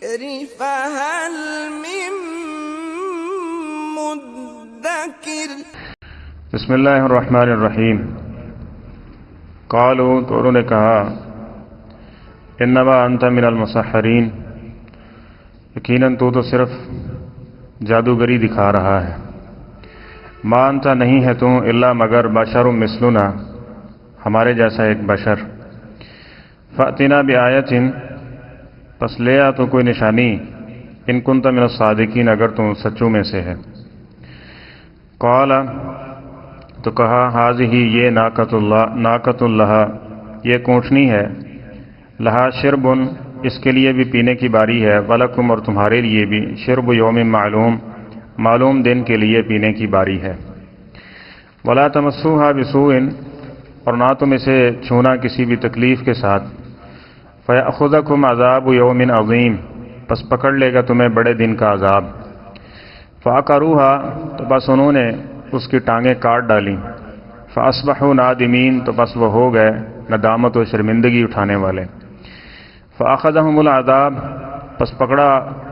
فهل من مدکر۔ بسم اللہ الرحمن الرحیم۔ قالوا، تو انہوں نے کہا، انما انت من المسحرین، یقیناً تو صرف جادوگری دکھا رہا ہے۔ ما انت، نہیں ہے تو الا مگر بشر مثلنا، ہمارے جیسا ایک بشر۔ فأتنا بآیۃ، پس لے آ تو کوئی نشانی، ان کنت من الصادقین، اگر تم سچوں میں سے ہے۔ قال، تو کہا، ہذہ، یہ ناقۃ اللہ، یہ کونٹنی ہے، لہا شرب، اس کے لیے بھی پینے کی باری ہے، ولکم، اور تمہارے لیے بھی، شرب یوم معلوم، معلوم دن کے لیے پینے کی باری ہے۔ ولا تمسوها بسوء، اور نہ تم اسے چھونا کسی بھی تکلیف کے ساتھ۔ فیأخذکم عذاب یوم عظیم، پس پکڑ لے گا تمہیں بڑے دن کا عذاب۔ فعقروها، تو بس انہوں نے اس کی ٹانگیں کاٹ ڈالیں۔ فاصبحوا نادمین، تو بس وہ ہو گئے ندامت و شرمندگی اٹھانے والے۔ فاخذهم العذاب، پس پکڑا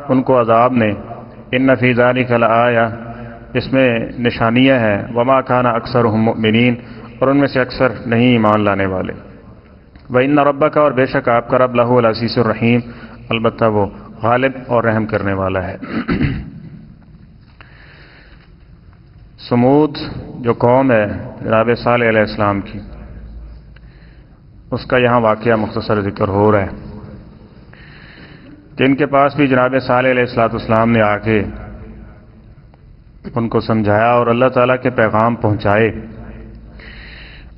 ان کو عذاب نے۔ ان فی ذلک لآیہ، اس میں نشانیاں ہیں۔ وما کان اکثرهم مؤمنین، اور ان میں سے اکثر نہیں ایمان لانے والے۔ وَإِنَّ رَبَّكَ، اور بے شک آپ کا رب، لَهُ الْعَزِيزُ الرَّحِيمُ، البتہ وہ غالب اور رحم کرنے والا ہے۔ سمود جو قوم ہے جناب صالح علیہ السلام کی، اس کا یہاں واقعہ مختصر ذکر ہو رہا ہے کہ ان کے پاس بھی جناب صالح علیہ السلام نے آ کے ان کو سمجھایا اور اللہ تعالیٰ کے پیغام پہنچائے،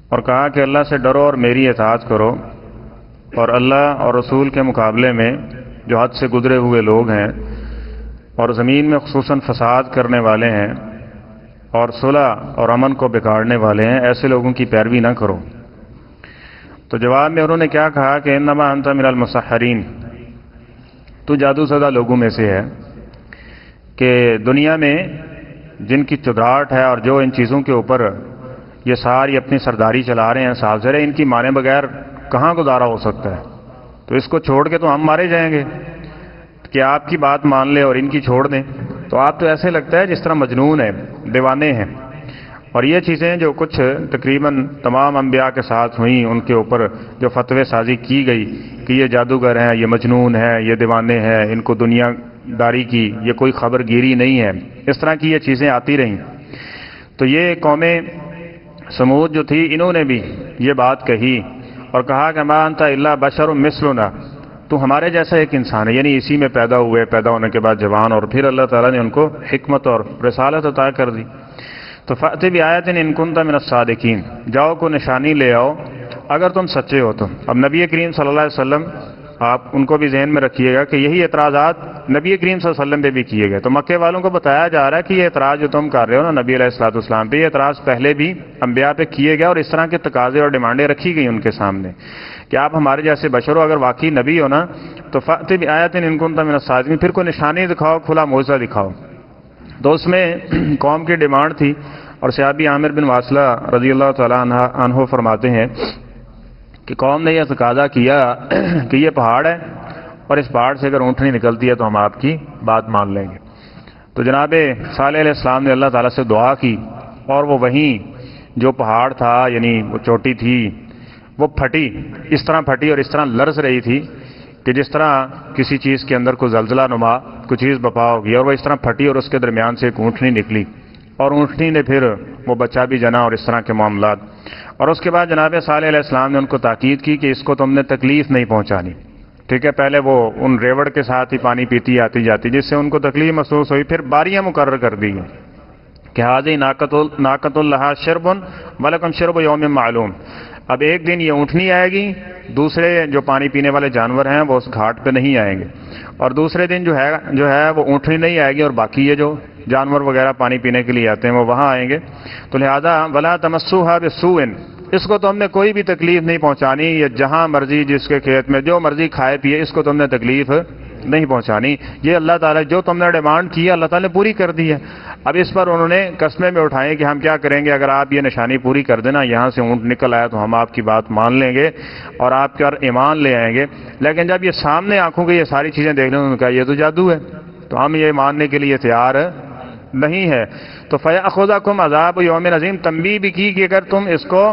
اور کہا کہ اللہ سے ڈرو اور میری اطاعت کرو، اور اللہ اور رسول کے مقابلے میں جو حد سے گزرے ہوئے لوگ ہیں اور زمین میں خصوصاً فساد کرنے والے ہیں اور صلح اور امن کو بگاڑنے والے ہیں، ایسے لوگوں کی پیروی نہ کرو۔ تو جواب میں انہوں نے کیا کہا کہ انما انت من المسحرین، تو جادو زدہ لوگوں میں سے ہے، کہ دنیا میں جن کی چودراہٹ ہے اور جو ان چیزوں کے اوپر یہ ساری اپنی سرداری چلا رہے ہیں، سازر ہے، ان کی مانے بغیر کہاں گزارا ہو سکتا ہے؟ تو اس کو چھوڑ کے تو ہم مارے جائیں گے کہ آپ کی بات مان لے اور ان کی چھوڑ دیں۔ تو آپ تو ایسے لگتا ہے جس طرح مجنون ہے، دیوانے ہیں۔ اور یہ چیزیں جو کچھ تقریباً تمام انبیاء کے ساتھ ہوئیں، ان کے اوپر جو فتوی سازی کی گئی کہ یہ جادوگر ہیں، یہ مجنون ہیں، یہ دیوانے ہیں، ان کو دنیا داری کی یہ کوئی خبر گیری نہیں ہے، اس طرح کی یہ چیزیں آتی رہیں۔ تو یہ قوم سمود جو تھی، انہوں نے بھی یہ بات کہی اور کہا کہ ما انت الا بشر مثلنا، تو ہمارے جیسا ایک انسان ہے، یعنی اسی میں پیدا ہوئے، پیدا ہونے کے بعد جوان، اور پھر اللہ تعالیٰ نے ان کو حکمت اور رسالت عطا کر دی۔ تو فأت بآیۃ ان کنت من الصادقین، جاؤ کو نشانی لے آؤ اگر تم سچے ہو تو۔ اب نبی کریم صلی اللہ علیہ وسلم، آپ ان کو بھی ذہن میں رکھیے گا کہ یہی اعتراضات نبی کریم صلی اللہ علیہ وسلم پہ بھی کیے گئے۔ تو مکے والوں کو بتایا جا رہا ہے کہ یہ اعتراض جو تم کر رہے ہو نا نبی علیہ السلام پہ، یہ اعتراض پہلے بھی انبیاء پہ کیے گئے، اور اس طرح کے تقاضے اور ڈیمانڈیں رکھی گئی ان کے سامنے کہ آپ ہمارے جیسے بشر ہو، اگر واقعی نبی ہو نا تو فأت بآیۃ ان کنت من الصادقین، پھر کوئی نشانی دکھاؤ، کھلا معجزہ دکھاؤ۔ تو اس میں قوم کی ڈیمانڈ تھی، اور صحابی عامر بن واصلہ رضی اللہ تعالیٰ عنہ فرماتے ہیں کہ قوم نے یہ تقاضا کیا کہ یہ پہاڑ ہے، اور اس پہاڑ سے اگر اونٹنی نکلتی ہے تو ہم آپ کی بات مان لیں گے۔ تو جناب صالح علیہ السلام نے اللہ تعالیٰ سے دعا کی، اور وہ وہیں جو پہاڑ تھا، یعنی وہ چوٹی تھی، وہ پھٹی، اس طرح پھٹی اور اس طرح لرز رہی تھی کہ جس طرح کسی چیز کے اندر کوئی زلزلہ نما کوئی چیز بپا ہوگی، اور وہ اس طرح پھٹی اور اس کے درمیان سے ایک اونٹنی نکلی، اور اونٹنی نے پھر وہ بچہ بھی جنا، اور اس طرح کے معاملات۔ اور اس کے بعد جناب صالح علیہ السلام نے ان کو تاکید کی کہ اس کو تم نے تکلیف نہیں پہنچانی، ٹھیک ہے؟ پہلے وہ ان ریوڑ کے ساتھ ہی پانی پیتی آتی جاتی، جس سے ان کو تکلیف محسوس ہوئی، پھر باریاں مقرر کر دی گئی کہ حاضی ناقۃ اللہ شرب ولکم شرب یوم معلوم۔ اب ایک دن یہ اونٹنی آئے گی، دوسرے جو پانی پینے والے جانور ہیں وہ اس گھاٹ پہ نہیں آئیں گے، اور دوسرے دن جو ہے وہ اونٹنی نہیں آئے گی، اور باقی یہ جو جانور وغیرہ پانی پینے کے لیے آتے ہیں وہ وہاں آئیں گے۔ تو لہذا ولا تمسوها بسوء، اس کو تم نے کوئی بھی تکلیف نہیں پہنچانی، یہ جہاں مرضی جس کے کھیت میں جو مرضی کھائے پیے، اس کو تم نے تکلیف نہیں پہنچانی. یہ اللہ تعالیٰ جو تم نے ڈیمانڈ کی ہے اللہ تعالیٰ نے پوری کر دی ہے. اب اس پر انہوں نے قسمیں میں اٹھائیں کہ ہم کیا کریں گے اگر آپ یہ نشانی پوری کر دینا, یہاں سے اونٹ نکل آیا تو ہم آپ کی بات مان لیں گے اور آپ کے ایمان لے آئیں گے. لیکن جب یہ سامنے آنکھوں کے یہ ساری چیزیں دیکھ لیں انہوں نے کہا یہ تو جادو ہے, تو ہم یہ ماننے کے لیے تیار نہیں ہے. تو فَيَأْخُذَكُمْ عَذَابُ يَوْمٍ عَظِيمٍ, تنبیہ بھی کی کہ اگر تم اس کو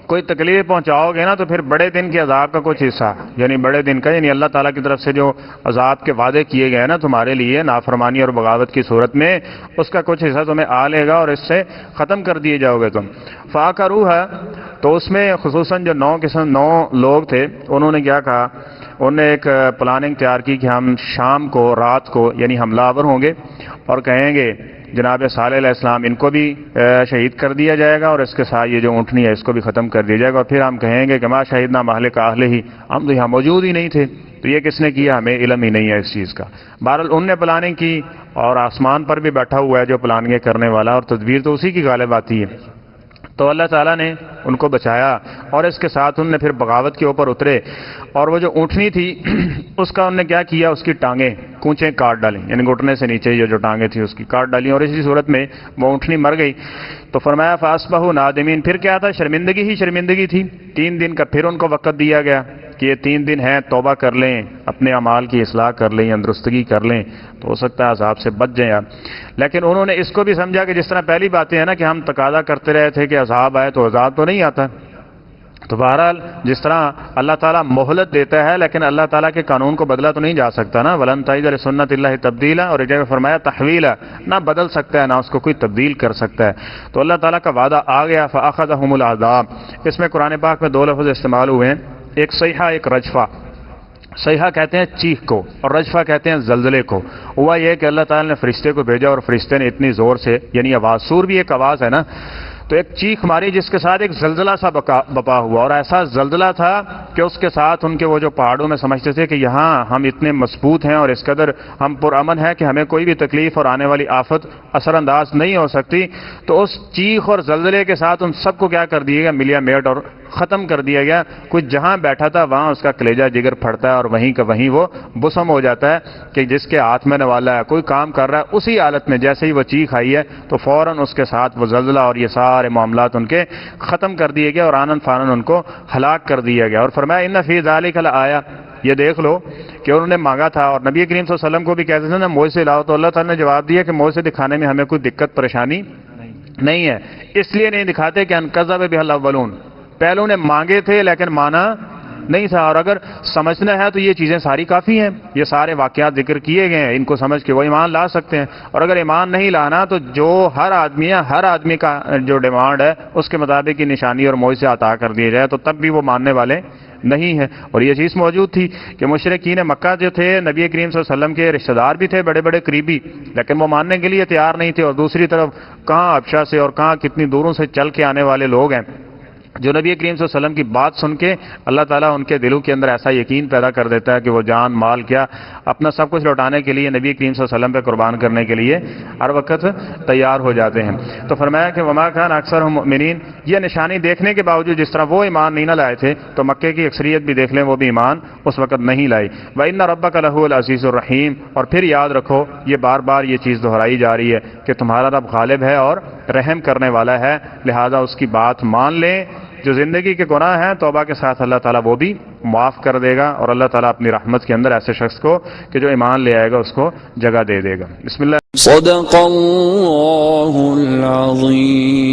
کوئی تکلیف پہنچاؤ گے نا تو پھر بڑے دن کے عذاب کا کچھ حصہ, یعنی بڑے دن کا یعنی اللہ تعالیٰ کی طرف سے جو عذاب کے وعدے کیے گئے نا تمہارے لیے نافرمانی اور بغاوت کی صورت میں, اس کا کچھ حصہ تمہیں آ لے گا اور اس سے ختم کر دیے جاؤ گے تم. فَعَقَرُوهَا, تو اس میں خصوصاً جو 9 لوگ تھے انہوں نے کیا کہا, انہوں نے ایک پلاننگ تیار کی کہ ہم شام کو رات کو یعنی حملہ آور ہوں گے اور کہیں گے جناب صالح علیہ السلام ان کو بھی شہید کر دیا جائے گا اور اس کے ساتھ یہ جو اونٹنی ہے اس کو بھی ختم کر دیا جائے گا. اور پھر ہم کہیں گے کہ ما شہیدنا مہلک اہلہ ہی, ہم تو یہاں موجود ہی نہیں تھے, تو یہ کس نے کیا, ہمیں علم ہی نہیں ہے اس چیز کا. بہرحال انہوں نے پلاننگ کی اور آسمان پر بھی بیٹھا ہوا ہے جو پلاننگیں کرنے والا, اور تدبیر تو اسی کی غالب آتی ہے. تو اللہ تعالیٰ نے ان کو بچایا اور اس کے ساتھ انہوں نے پھر بغاوت کے اوپر اترے اور وہ جو اونٹنی تھی اس کا انہوں نے کیا کیا, اس کی ٹانگیں کونچیں کاٹ ڈالیں, یعنی گھٹنے سے نیچے یہ جو ٹانگیں تھیں اس کی کاٹ ڈالیں اور اسی صورت میں وہ اونٹنی مر گئی. تو فرمایا فاصبحوا نادمین, پھر کیا تھا, شرمندگی ہی شرمندگی تھی. 3 دن کا پھر ان کو وقت دیا گیا کہ یہ 3 دن ہیں, توبہ کر لیں, اپنے اعمال کی اصلاح کر لیں, درستگی کر لیں, تو ہو سکتا ہے عذاب سے بچ جائیں آپ. لیکن انہوں نے اس کو بھی سمجھا کہ جس طرح پہلی باتیں ہیں نا کہ ہم تقاضا کرتے رہے تھے کہ عذاب آئے تو عذاب تو نہیں آتا. تو بہرحال جس طرح اللہ تعالیٰ مہلت دیتا ہے لیکن اللہ تعالیٰ کے قانون کو بدلا تو نہیں جا سکتا نا, ولن تجد لسنت اللہ تبدیلا, اور ایک جگہ فرمایا تحویلا, نہ بدل سکتا ہے نہ اس کو کوئی تبدیل کر سکتا ہے. تو اللہ تعالیٰ کا وعدہ آ گیا. فاخذہم العذاب, اس میں قرآن پاک میں 2 لفظ استعمال ہوئے ہیں, ایک صیحہ ایک رجفہ. صیحہ کہتے ہیں چیخ کو اور رجفہ کہتے ہیں زلزلے کو. ہوا یہ کہ اللہ تعالیٰ نے فرشتے کو بھیجا اور فرشتے نے اتنی زور سے, یعنی آواز, سور بھی ایک آواز ہے نا, تو ایک چیخ ماری جس کے ساتھ ایک زلزلہ سا بپا ہوا, اور ایسا زلزلہ تھا کہ اس کے ساتھ ان کے وہ جو پہاڑوں میں سمجھتے تھے کہ یہاں ہم اتنے مضبوط ہیں اور اس قدر ہم پرامن ہیں کہ ہمیں کوئی بھی تکلیف اور آنے والی آفت اثر انداز نہیں ہو سکتی. تو اس چیخ اور زلزلے کے ساتھ ان سب کو کیا کر دیا گیا, ملیا میٹ اور ختم کر دیا گیا. کوئی جہاں بیٹھا تھا وہاں اس کا کلیجہ جگر پھٹتا ہے اور وہیں کا وہیں وہ بسم ہو جاتا ہے کہ جس کے ہاتھ میں نوالا ہے, کوئی کام کر رہا ہے, اسی حالت میں جیسے ہی وہ چیخ آئی ہے تو فوراً اس کے ساتھ وہ زلزلہ اور یہ سارے معاملات ان کے ختم کر دیے گئے اور آنن فانن ان کو ہلاک کر دیا گیا. اور فرمایا ان فی ذلک لآیہ, یہ دیکھ لو کہ انہوں نے مانگا تھا اور نبی کریم صلی اللہ علیہ وسلم کو بھی کہتے تھے نا موج سے لاؤ, تو اللہ تعالیٰ نے جواب دیا کہ موج سے دکھانے میں ہمیں کوئی دقت پریشانی نہیں ہے, اس لیے نہیں دکھاتے کہ ان کذب بہ الاولون, پہلوں نے مانگے تھے لیکن مانا نہیں تھا. اور اگر سمجھنا ہے تو یہ چیزیں ساری کافی ہیں, یہ سارے واقعات ذکر کیے گئے ہیں, ان کو سمجھ کے وہ ایمان لا سکتے ہیں. اور اگر ایمان نہیں لانا تو جو ہر آدمی کا جو ڈیمانڈ ہے اس کے مطابق کی نشانی اور موج سے عطا کر دیے جائے تو تب بھی وہ ماننے والے نہیں ہے. اور یہ چیز موجود تھی کہ مشرکین مکہ جو تھے نبی کریم صلی اللہ علیہ وسلم کے رشتہ دار بھی تھے, بڑے بڑے قریبی, لیکن وہ ماننے کے لیے تیار نہیں تھے. اور دوسری طرف کہاں ابشا سے اور کہاں کتنی دوروں سے چل کے آنے والے لوگ ہیں جو نبی کریم صلی اللہ علیہ وسلم کی بات سن کے اللہ تعالیٰ ان کے دلوں کے اندر ایسا یقین پیدا کر دیتا ہے کہ وہ جان مال کیا اپنا سب کچھ لوٹانے کے لیے نبی کریم صلی اللہ علیہ وسلم پہ قربان کرنے کے لیے ہر وقت تیار ہو جاتے ہیں. تو فرمایا کہ وما کان اکثرهم مؤمنین, یہ نشانی دیکھنے کے باوجود جس طرح وہ ایمان نہیں نہ لائے تھے تو مکے کی اکثریت بھی دیکھ لیں وہ بھی ایمان اس وقت نہیں لائی. وَإِنَّ رَبَّكَ لَهُوَ الْعَزِيزُ الرَّحِيمُ, اور پھر یاد رکھو یہ بار بار یہ چیز دہرائی جا رہی ہے کہ تمہارا رب غالب ہے اور رحم کرنے والا ہے, لہذا اس کی بات مان لیں. جو زندگی کے گناہ ہیں توبہ کے ساتھ اللہ تعالیٰ وہ بھی معاف کر دے گا, اور اللہ تعالیٰ اپنی رحمت کے اندر ایسے شخص کو کہ جو ایمان لے آئے گا اس کو جگہ دے دے گا. بسم اللہ. صدق اللہ العظیم.